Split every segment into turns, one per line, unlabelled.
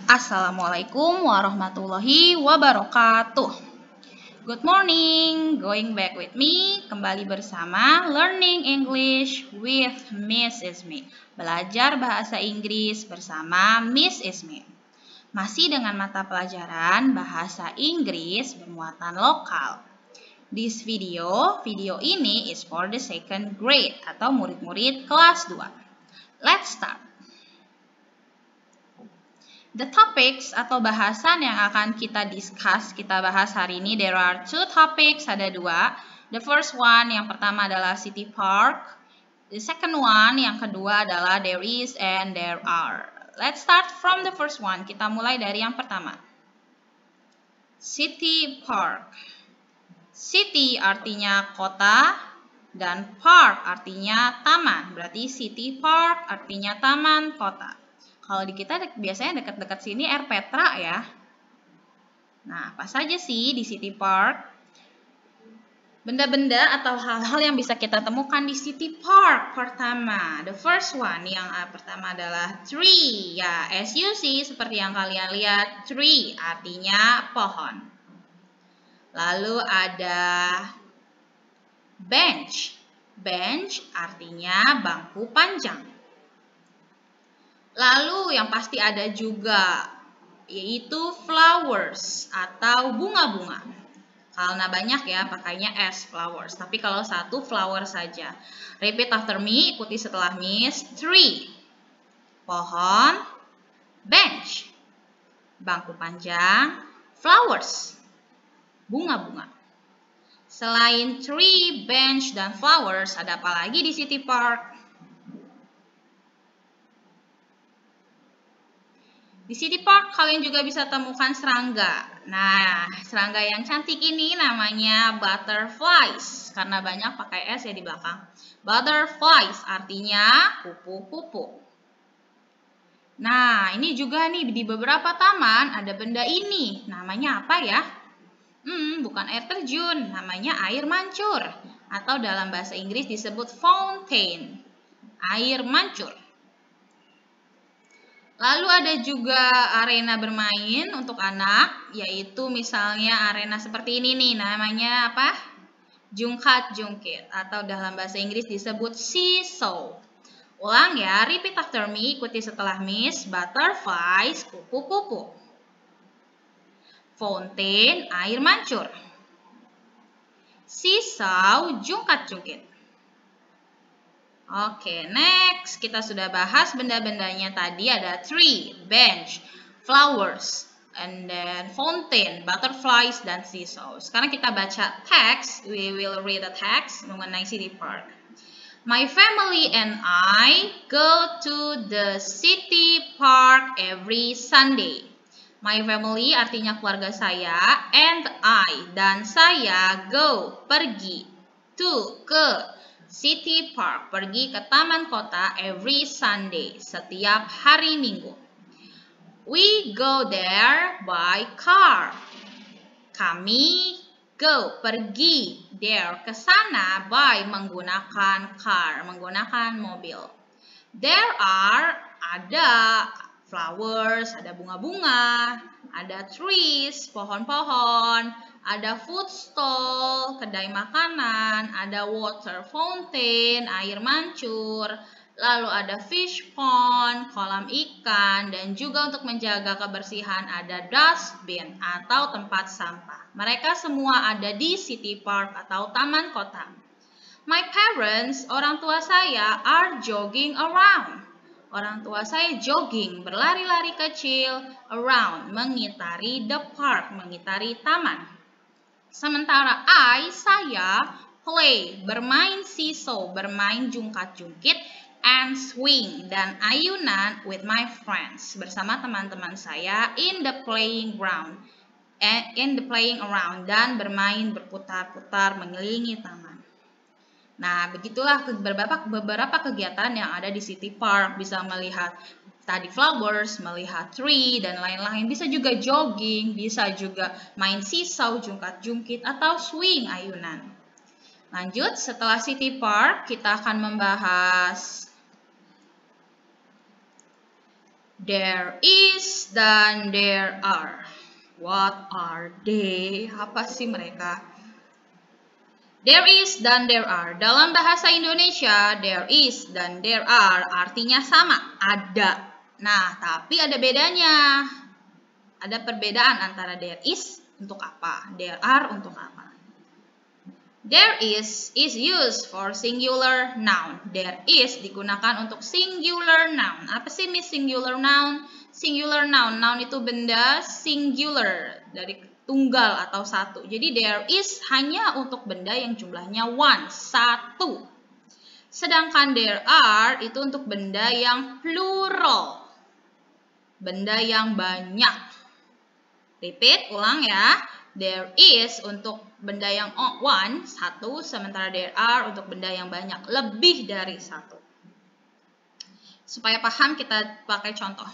Assalamualaikum warahmatullahi wabarakatuh. Good morning, going back with me, kembali bersama Learning English with Miss Ismi. Belajar bahasa Inggris bersama Miss Ismi. Masih dengan mata pelajaran bahasa Inggris bermuatan lokal. This video ini is for the second grade atau murid-murid kelas 2. Let's start. The topics atau bahasan yang akan kita bahas hari ini, there are two topics, ada dua. The first one, yang pertama adalah city park. The second one, yang kedua adalah there is and there are. Let's start from the first one. Kita mulai dari yang pertama. City park. City artinya kota dan park artinya taman. Berarti city park artinya taman kota. Kalau di kita biasanya dekat-dekat sini Air Petra ya. Nah, apa saja sih di City Park? Benda-benda atau hal-hal yang bisa kita temukan di City Park. Pertama, the first one, yang pertama adalah tree. Ya, as you see, seperti yang kalian lihat, tree artinya pohon. Lalu ada bench. Bench artinya bangku panjang. Lalu yang pasti ada juga yaitu flowers atau bunga-bunga. Karena banyak ya pakainya S, flowers. Tapi kalau satu flower saja. Repeat after me, ikuti setelah Miss. Tree, pohon. Bench, bangku panjang. Flowers, bunga-bunga. Selain tree, bench, dan flowers, ada apa lagi di City Park? Di City Park kalian juga bisa temukan serangga. Nah, serangga yang cantik ini namanya butterflies. Karena banyak pakai S ya di belakang. Butterflies artinya kupu-kupu. Nah, ini juga nih di beberapa taman ada benda ini. Namanya apa ya? Bukan air terjun. Namanya air mancur. Atau dalam bahasa Inggris disebut fountain. Air mancur. Lalu ada juga arena bermain untuk anak, yaitu misalnya arena seperti ini nih, namanya apa? Jungkat-jungkit, atau dalam bahasa Inggris disebut seesaw. Ulang ya, repeat after me, ikuti setelah Miss. Butterflies, kupu-kupu. Fountain, air mancur. Seesaw, jungkat-jungkit. Oke, next. Kita sudah bahas benda-bendanya tadi, ada tree, bench, flowers, and then fountain, butterflies, dan seesaw. Sekarang kita baca teks. We will read the text mengenai City Park. My family and I go to the City Park every Sunday. My family artinya keluarga saya, and I, dan saya, go, pergi, to, ke, City Park, pergi ke taman kota every Sunday, setiap hari Minggu. We go there by car. Kami go, pergi, there, ke sana by menggunakan car, menggunakan mobil. There are, ada flowers, ada bunga-bunga, ada trees, pohon-pohon, ada food stall, kedai makanan, ada water fountain, air mancur, lalu ada fish pond, kolam ikan, dan juga untuk menjaga kebersihan ada dustbin atau tempat sampah. Mereka semua ada di City Park atau taman kota. My parents, orang tua saya, are jogging around. Orang tua saya jogging, berlari-lari kecil, around, mengitari the park, mengitari taman. Sementara saya, play, bermain seesaw, bermain jungkat-jungkit, and swing, dan ayunan with my friends, bersama teman-teman saya in the playing ground, dan bermain berputar-putar mengelilingi taman. Nah, begitulah beberapa kegiatan yang ada di City Park. Bisa melihat tadi flowers, melihat tree, dan lain-lain. Bisa juga jogging, bisa juga main seesaw, jungkat-jungkit, atau swing ayunan. Lanjut, setelah City Park, kita akan membahas There is dan there are. What are they? Apa sih mereka? There is dan there are. Dalam bahasa Indonesia, there is dan there are artinya sama, ada. Nah, tapi ada bedanya. Ada perbedaan antara there is untuk apa, there are untuk apa. There is used for singular noun. There is digunakan untuk singular noun. Apa sih Miss singular noun? Singular noun. Noun itu benda, singular dari tunggal atau satu. Jadi there is hanya untuk benda yang jumlahnya one, satu. Sedangkan there are itu untuk benda yang plural. Benda yang banyak. Repeat, ulang ya. There is untuk benda yang one, satu, sementara there are untuk benda yang banyak, lebih dari satu. Supaya paham kita pakai contoh.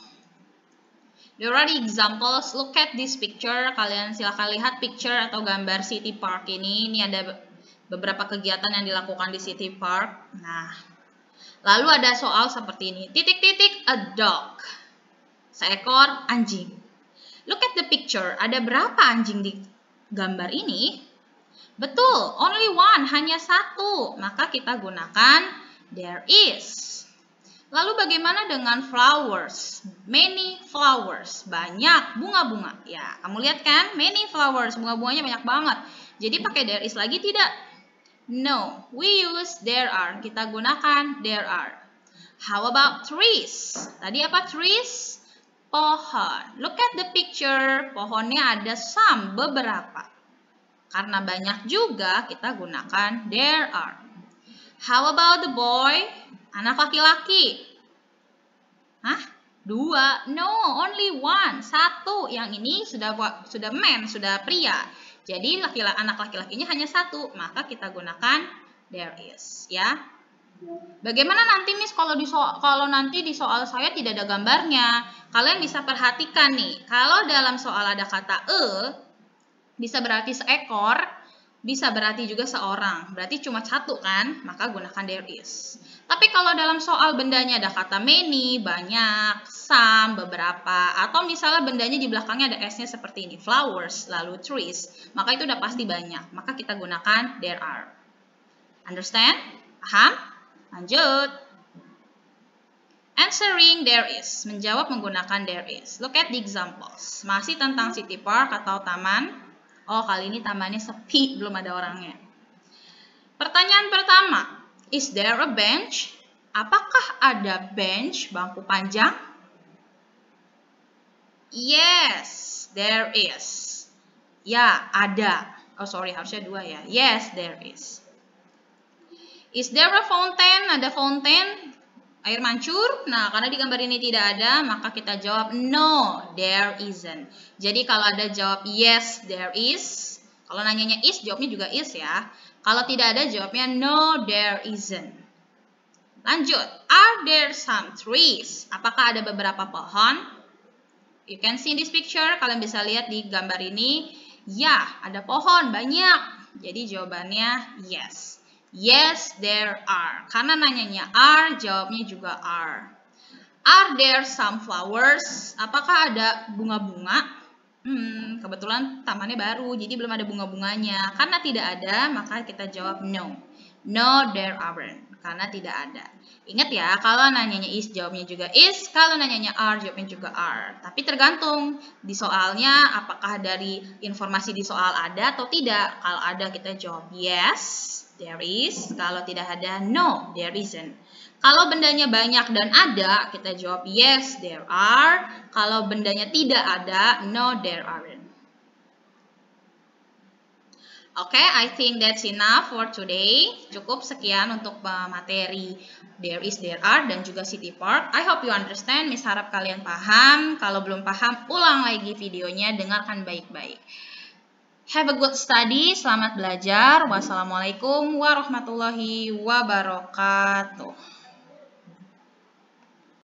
There are the examples. Look at this picture. Kalian silakan lihat picture atau gambar City Park ini. Ini ada beberapa kegiatan yang dilakukan di City Park. Nah, lalu ada soal seperti ini. Titik-titik a dog. Seekor anjing. Look at the picture. Ada berapa anjing di gambar ini? Betul, only one, hanya satu. Maka kita gunakan there is. Lalu bagaimana dengan flowers? Many flowers, banyak bunga-bunga. Ya, kamu lihat kan? Many flowers, bunga-bunganya banyak banget. Jadi pakai there is lagi tidak? No, we use there are. Kita gunakan there are. How about trees? Tadi apa trees? Pohon. Look at the picture. Pohonnya ada some, beberapa. Karena banyak juga, kita gunakan there are. How about the boy? Anak laki-laki. Hah? Dua? No, only one. Satu. Yang ini sudah man, sudah pria. Jadi anak laki-lakinya hanya satu. Maka kita gunakan there is. Ya. Bagaimana nanti Miss kalau nanti di soal saya tidak ada gambarnya? Kalian bisa perhatikan nih. Kalau dalam soal ada kata bisa berarti seekor, bisa berarti juga seorang. Berarti cuma satu kan? Maka gunakan there is. Tapi kalau dalam soal bendanya ada kata many, banyak, some, beberapa, atau misalnya bendanya di belakangnya ada s-nya seperti ini, flowers, lalu trees, maka itu udah pasti banyak. Maka kita gunakan there are. Understand? Paham? Lanjut. Answering there is. Menjawab menggunakan there is. Look at the examples. Masih tentang city park atau taman. Oh, kali ini tamannya sepi, belum ada orangnya. Pertanyaan pertama, is there a bench? Apakah ada bench, bangku panjang? Yes, there is. Ya, ada. Oh, sorry, harusnya dua ya. Yes, there is. Is there a fountain? Ada fountain? Air mancur? Nah, karena di gambar ini tidak ada, maka kita jawab no, there isn't. Jadi kalau ada jawab yes, there is. Kalau nanyanya is, jawabnya juga is ya. Kalau tidak ada, jawabnya no, there isn't. Lanjut, are there some trees? Apakah ada beberapa pohon? You can see in this picture, kalian bisa lihat di gambar ini. Ya, ada pohon, banyak. Jadi jawabannya yes. Yes, there are. Karena nanyanya are, jawabnya juga are. Are there some flowers? Apakah ada bunga-bunga? Kebetulan tamannya baru, jadi belum ada bunga-bunganya. Karena tidak ada, maka kita jawab no. No, there aren't. Karena tidak ada. Ingat ya, kalau nanyanya is, jawabnya juga is. Kalau nanyanya are, jawabnya juga are. Tapi tergantung di soalnya, apakah dari informasi di soal ada atau tidak. Kalau ada, kita jawab yes. There is. Kalau tidak ada, no, there isn't. Kalau bendanya banyak dan ada, kita jawab yes, there are. Kalau bendanya tidak ada, no, there aren't. Oke, I think that's enough for today. Cukup sekian untuk materi there is, there are, dan juga city park. I hope you understand. Miss harap kalian paham. Kalau belum paham, ulang lagi videonya, dengarkan baik-baik. Have a good study, selamat belajar. Wassalamualaikum warahmatullahi wabarakatuh.